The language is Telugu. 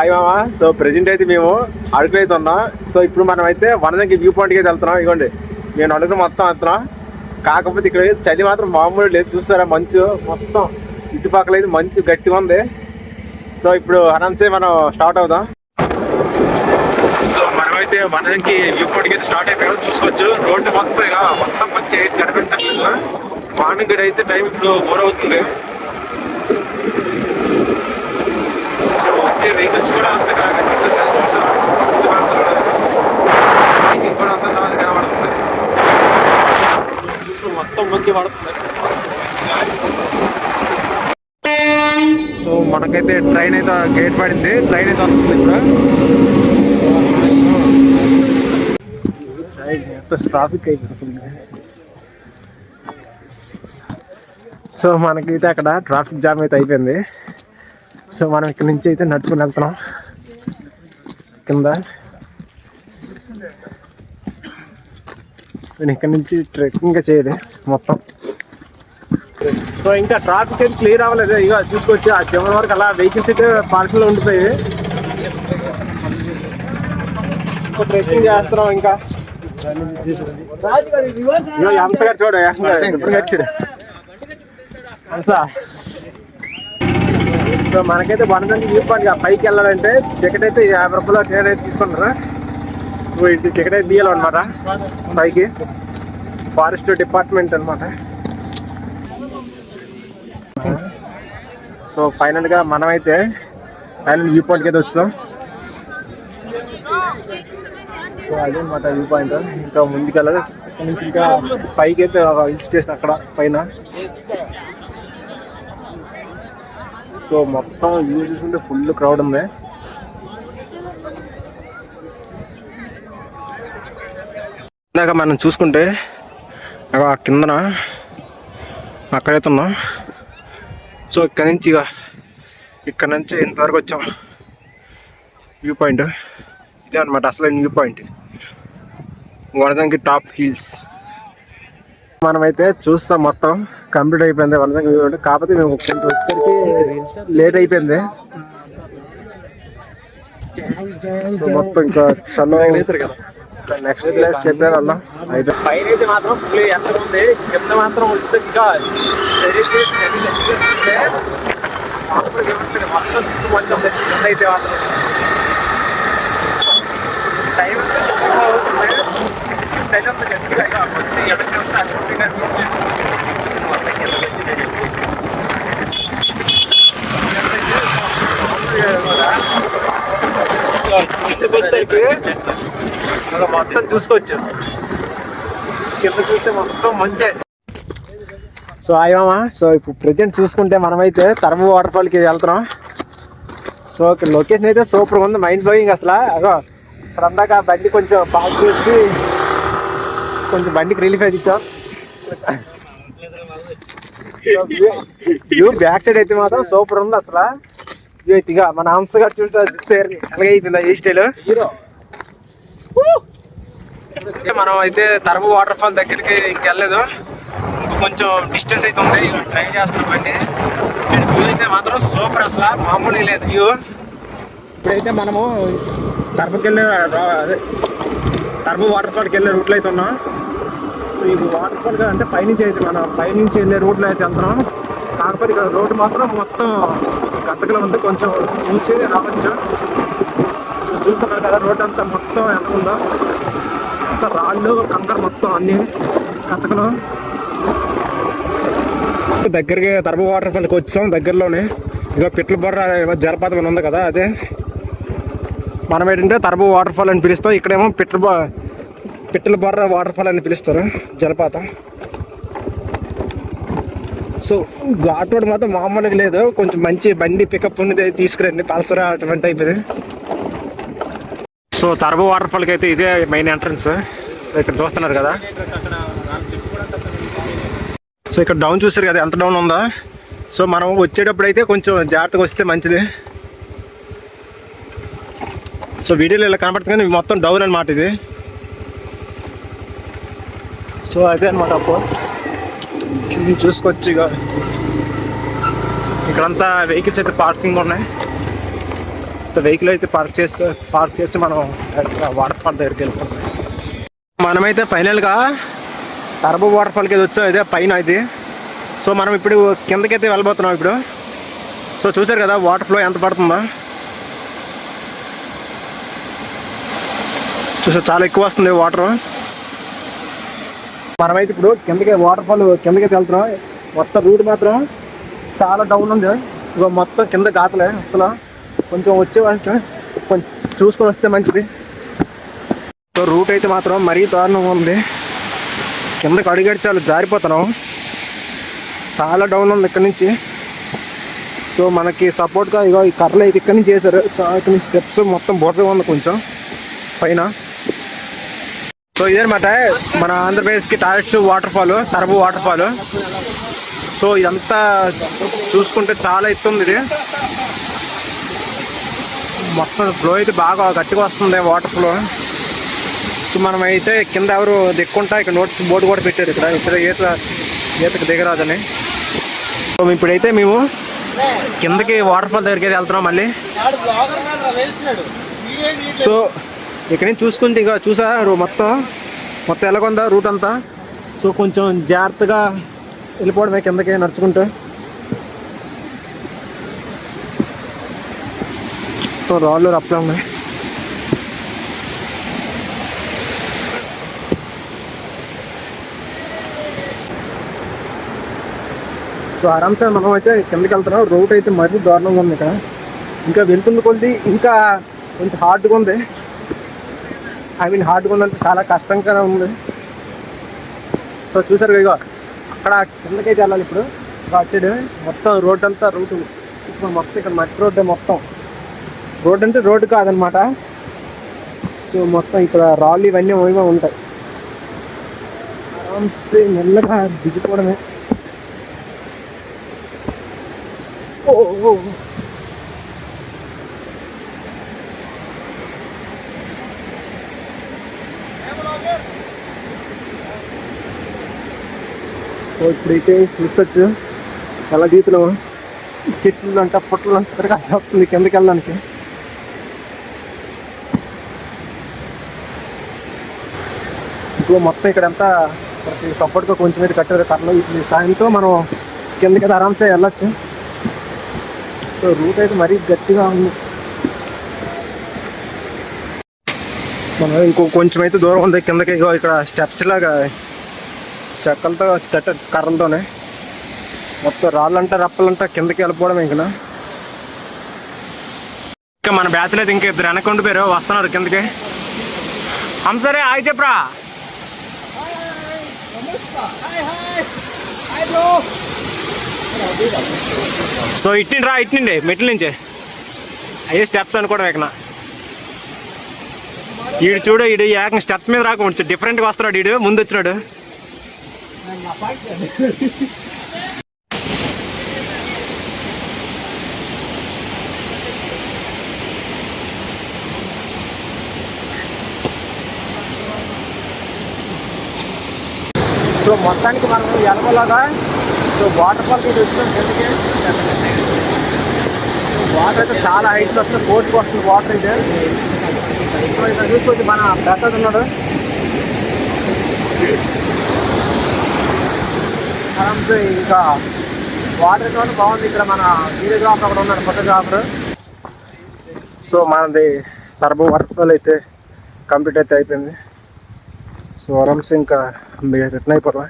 హాయ్ మామ. సో ప్రెజెంట్ అయితే మేము అడుగు అయితే ఉన్నాం. సో ఇప్పుడు మనం అయితే వనజంకి వ్యూ పాయింట్కి అయితే వెళ్తున్నాం. ఇదిగోండి నేను అడుగు మొత్తం వెళ్తున్నాం. కాకపోతే ఇక్కడ చలి మాత్రం మామూలు లేదు. చూస్తారా మంచు మొత్తం ఇటుపక్కల అయితే మంచు గట్టిగా ఉంది. సో ఇప్పుడు అనంతే మనం స్టార్ట్ అవుదాం. సో మనమైతే వనజంకి వ్యూ పాయింట్కి అయితే స్టార్ట్ అయిపోయాం. చూసుకోవచ్చు రోడ్డు మొత్తం ఇక మొత్తం మంచి అయితే కనిపించట్లేదు. మార్నింగ్ గడి అయితే టైం ఇప్పుడు 4 అవుతుంది. సో వచ్చే వెహికల్స్ కూడా అంతగా కనిపించట్లేదు. కూడా అంత కనబడుతుంది. మొత్తం మంచి పడుతుంది. సో మనకైతే ట్రైన్ అయితే గేట్ పడింది. ట్రైన్ అయితే వస్తుంది ఇప్పుడు. ట్రాఫిక్ అయిపోతుంది. సో మనకైతే అక్కడ ట్రాఫిక్ జామ్ అయితే అయిపోయింది. సో మనం ఇక్కడ నుంచి అయితే నడుచుకుని వెళ్తున్నాం కింద. నేను ఇక్కడ నుంచి ట్రెక్కింగ్ చేయాలి మొత్తం. సో ఇంకా ట్రాఫిక్ అయితే క్లియర్ అవ్వలేదు. ఇక చూసుకొచ్చి ఆ చివరి వరకు అలా వెహికల్స్ అయితే పార్కింగ్లో ఉండిపోయి ట్రెక్కింగ్ చేస్తున్నాం. ఇంకా హంసగారు చూడ ఎప్పుడు గడిచాడు హంస. సో మనకైతే వనజంకి వ్యూ పాయింట్ పైకి వెళ్ళాలంటే టికెట్ అయితే 50 రూపాయలు టికెట్ అయితే తీసుకుంటారు. టికెట్ అయితే తీయాలన్నమాట పైకి. ఫారెస్ట్ డిపార్ట్మెంట్ అనమాట. సో ఫైనల్గా మనమైతే సైలెంట్ వ్యూ పాయింట్కి అయితే వచ్చాం. సో అదేనమాట వ్యూ పాయింట్. ఇంకా ముందుకెళ్ళాలి. ఇక్కడ నుంచి ఇంకా పైకి అయితే హిల్ స్టేషన్ అక్కడ పైన. సో మొత్తం వ్యూ చూసుకుంటే ఫుల్ క్రౌడ్ ఉంది. ఇందాక మనం చూసుకుంటే కిందన అక్కడైతే ఉన్నాం. సో ఇక్కడ నుంచి ఇంతవరకు వచ్చాం వ్యూ పాయింట్. ఇదే అనమాట అసలు వ్యూ పాయింట్ వనజంకి టాప్ హిల్స్. మనమైతే చూస్తాం మొత్తం కంప్లీట్ అయిపోయింది వనజంకి వ్యూ పాయింట్. కాకపోతే మేము కొంచెం వచ్చేసరికి లేట్ అయిపోయింది. సో మొత్తం ఇంకా చల్లగా నెక్స్ట్ ప్లేస్ చెప్పారు అలా అయితే. పైన అయితే మాత్రం ఫుల్ ఎంత ఉంది. కింద మాత్రం వచ్చేసరిగా మొత్తం చుట్టూ కొంచెం కింద అయితే మాత్రం టైం అవుతుంది. చలి అంత గట్టిగా వచ్చి ఎక్కడికి వస్తే అక్కడ మొత్తం కిందకి వచ్చింది. కిందకి వచ్చేసరికి మొత్తం చూసుకోవచ్చు. కింద చూస్తే మొత్తం మంచి. సో అయ్యామా. సో ఇప్పుడు ప్రెజెంట్ చూసుకుంటే మనమైతే తరము వాటర్ ఫాల్కి వెళ్తున్నాం. సో ఇక్కడ లొకేషన్ అయితే సూపర్గా ఉంది. మైండ్ బ్లోయింగ్ అసలు. అగో ఇక్కడ అందాక బండి కొంచెం పాస్ చేసి కొంచెం బండికి రిలీఫ్ అయితే ఇచ్చాం. వ్యూ బ్యాక్ సైడ్ అయితే మాత్రం సూపర్ ఉంది అసలు. వ్యూ అయితే ఇక మన హంస గారు చూస్తే అలాగే అయిపోయింది ఈ స్టైల్. మనం అయితే తరము వాటర్ ఫాల్ దగ్గరికి ఇంకెళ్ళలేదు. కొంచెం డిస్టెన్స్ అయితే ఉంది. ట్రై చేస్తున్నామండి. వ్యూ అయితే మాత్రం సూపర్ అసలు మామూలుగా లేదు వ్యూ. ఇప్పుడైతే మనము తరము వాటర్ ఫాల్కి వెళ్ళే రూట్లో అయితే ఉన్నాం. సో ఈ వాటర్ ఫాల్ అంటే పైనుంచి అయితే మనం పైనుంచి వెళ్ళే రూట్లో అయితే వెళ్తున్నాం. కాకపోతే ఇక్కడ రోడ్డు మాత్రం మొత్తం గతకలో ఉంది. కొంచెం చూసి రావచ్చు. చూస్తున్నారు కదా రోడ్డు అంతా మొత్తం ఎంత ఉందో. మొత్తం రాళ్ళు కంకర మొత్తం అన్ని కథకలు. దగ్గరికి తరపు వాటర్ ఫాల్కి వచ్చాం. దగ్గరలోనే ఇక పిట్ల బొర్ర జలపాతం అని ఉంది కదా, అదే మనం ఏంటంటే తరపు వాటర్ ఫాల్ అని పిలుస్తాం. ఇక్కడేమో పిట్టల బొర్ర వాటర్ ఫాల్ అని పిలుస్తారు జలపాతం. సో ఘాట్ రోడ్ మాత్రం మామూలుగా లేదు. కొంచెం మంచి బండి పికప్ ఉన్నది తీసుకురండి. పల్సర్ అటువంటి అయిపోయింది. సో తరపు వాటర్ ఫాల్కి అయితే ఇదే మెయిన్ ఎంట్రన్స్. సో ఇక్కడ చూస్తున్నారు కదా. సో ఇక్కడ డౌన్ చూసారు కదా ఎంత డౌన్ ఉందో. సో మనం వచ్చేటప్పుడు అయితే కొంచెం జాగ్రత్తగా వస్తే మంచిది. సో వీడియోలో ఇలా కనపడుతుంది కానీ మొత్తం డౌన్ అనమాట ఇది. సో అదే అనమాట. అప్పుడు చూసుకోవచ్చు. ఇక్కడంతా వెహికల్స్ అయితే పార్కింగ్ ఉన్నాయి. వెహికల్ అయితే పార్క్ చేస్తే మనం వాటర్ ఫాల్ దగ్గరికి వెళ్ళిపోతాం. మనమైతే ఫైనల్గా టర్బో వాటర్ ఫాల్కి అయితే వచ్చాం. ఇదే పైన ఇది. సో మనం ఇప్పుడు కిందకైతే వెళ్ళబోతున్నాం ఇప్పుడు. సో చూసారు కదా వాటర్ ఫ్లో ఎంత పడుతుందో. చూసారు చాలా ఎక్కువ వస్తుంది వాటర్. మనమైతే ఇప్పుడు కిందకి వాటర్ ఫాల్ కిందకైతే వెళ్తున్నాం. మొత్తం రూట్ మాత్రం చాలా డౌన్ ఉంది. ఇక మొత్తం కింద గాతలే అసలు. కొంచెం కొంచెం చూసుకొని వస్తే మంచిది. సో రూట్ అయితే మాత్రం మరీ దారుణంగా ఉంది. కిందకి అడిగడి చాలా జారిపోతున్నాం. చాలా డౌన్ ఉంది ఇక్కడ నుంచి. సో మనకి సపోర్ట్గా ఇగో ఈ కర్రలు అయితే ఇక్కడ నుంచి వేసారు. ఇక్కడ నుంచి స్టెప్స్ మొత్తం బోర్డర్ ఉంది కొంచెం పైన. సో ఇదనమాట మన ఆంధ్రప్రదేశ్కి టారెస్ట్ water fall, turbo water fall. So ఇదంతా చూసుకుంటే చాలా ఎత్తు ఉంది ఇది. మొత్తం ఫ్లో అయితే బాగా గట్టిగా వస్తుంది వాటర్ ఫ్లో. సో మనం అయితే కింద ఎవరు దిక్కుంటా ఇక్కడ నోట్స్ బోర్డు కూడా పెట్టారు ఇక్కడ ఈతకు దిగరాదని. సో ఇప్పుడైతే మేము కిందకి వాటర్ ఫాల్ దగ్గరికి అయితే వెళ్తున్నాం మళ్ళీ. సో ఇక్కడ నుంచి చూసుకుంటే ఇక చూసా మొత్తం ఎలాగొందా రూట్ అంతా. సో కొంచెం జాగ్రత్తగా వెళ్ళిపోవడమే కిందకి నడుచుకుంటూ. సో రాళ్ళు రప్పలే ఉన్నాయి. సో ఆరామ్సే మనం అయితే కిందకి వెళ్తున్నాం. రూట్ అయితే మరీ దారుణంగా ఉంది ఇక్కడ. ఇంకా వెళ్తుంది కొద్ది ఇంకా కొంచెం హార్డ్గా ఉంది. హార్డ్గా ఉందంటే చాలా కష్టంగానే ఉంది. సో చూసారు ఇక అక్కడ కిందకైతే వెళ్ళాలి ఇప్పుడు. అటు సైడ్ మొత్తం రోడ్ అంతా రూట్ మొత్తం ఇక్కడ మట్టి రోడ్డే మొత్తం. రోడ్ అంటే రోడ్డు కాదనమాట. సో మొత్తం ఇక్కడ రాళ్ళు ఇవన్నీ ఏమో ఉంటాయి. ఆరామ్సే మెల్లగా దిగిపోవడమే. సో ఇప్పుడైతే చూసొచ్చు ఎలా గీతలు చెట్లు అంట పుట్టలు అంట తిరగాల్సి వస్తుంది కిందకి వెళ్ళడానికి. ఇంకో మొత్తం ఇక్కడ అంతా సపోర్ట్గా కొంచెం అయితే కట్టారు కర్రలు. ఈ సాయంతో మనం కిందకి ఆరామ్సే వెళ్ళచ్చు. సో రూట్ అయితే మరీ గట్టిగా ఉంది. మనం ఇంకో కొంచెం అయితే దూరం ఉంది కిందకి. ఇక్కడ స్టెప్స్ లాగా చెక్కలతో కట్టచ్చు కర్రలతోనే. మొత్తం రాళ్ళంట రప్పలంట కిందకి వెళ్ళిపోవడమే. ఇంకా మన బ్యాచ్లో అయితే ఇంకా ఇద్దరు వెనక్కి ఉండిపోయారు, వస్తున్నారు కిందకి. హంసరే హాయ్ చెప్పరా. సో ఇట్నండి మెట్ల నుంచే అయ్యే స్టెప్స్ అనుకోవడం. ఇక్కడ ఈడు చూడు, ఈడు ఏకంగా స్టెప్స్ మీద రాకుండా డిఫరెంట్గా వస్తున్నాడు. ఈడు ముందు వచ్చినాడు. సో మొత్తానికి మనం ఎలగలాగా సో వాటర్ ఫాల్కి వచ్చినాం కిందకి. వాటర్ అయితే చాలా హైట్స్ వస్తుంది, కోర్టుకు వస్తుంది వాటర్ అయితే. సో ఇక్కడ చూసుకొచ్చి మన ప్రసాద్ ఉన్నాడు. ఆరామ్సే ఇంకా వాటర్ అయితే బాగుంది. ఇక్కడ మన వీడియోగ్రాఫర్ అక్కడ ఉన్నాడు, ఫోటోగ్రాఫర్. సో మనది టర్బో వాటర్ ఫాల్ అయితే కంప్లీట్ అయితే అయిపోయింది. సో ఆరామ్సే ఇంకా రిటర్న్ అయిపోవడం.